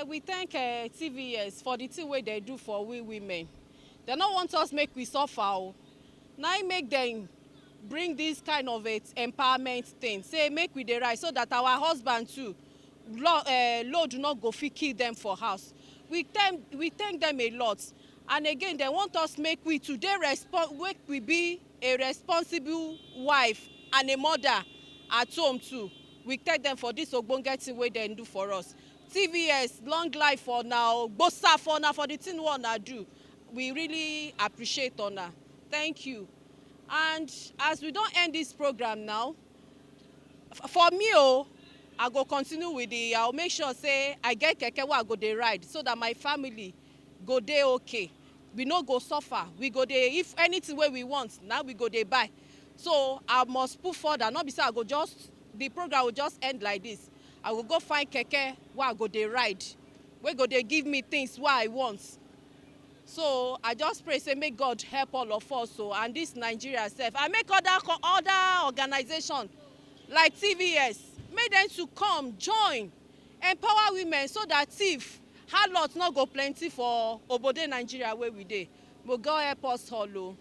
We thank TVS for the thing wey they do for we women. They don't want us make we suffer. Now make them bring this kind of empowerment thing. Say make we dey rise so that our husband too, load not go fit kill them for house. We thank them a lot. And again, they want us make we today make we be a responsible wife and a mother at home too. We thank them for this ogbonge thing wey they do for us. TVS, long life for now, bossa for now, for the thing we wanna do. We really appreciate honor. Thank you. And as we don't end this program now, for me, I go continue with I'll make sure say I get keke where I go dey ride so that my family go dey okay. We no go suffer. We go dey, if anything where we want, now we go dey buy. So I must put further, not be say I go just, the program will just end like this. I will go find keke where I go dey ride, where go dey give me things where I want. So I just pray say make God help all of us, and this Nigeria self. I make other organization like TVS, make them to come join, empower women so that thief, harlot not go plenty for obode Nigeria where we dey. But God help us all.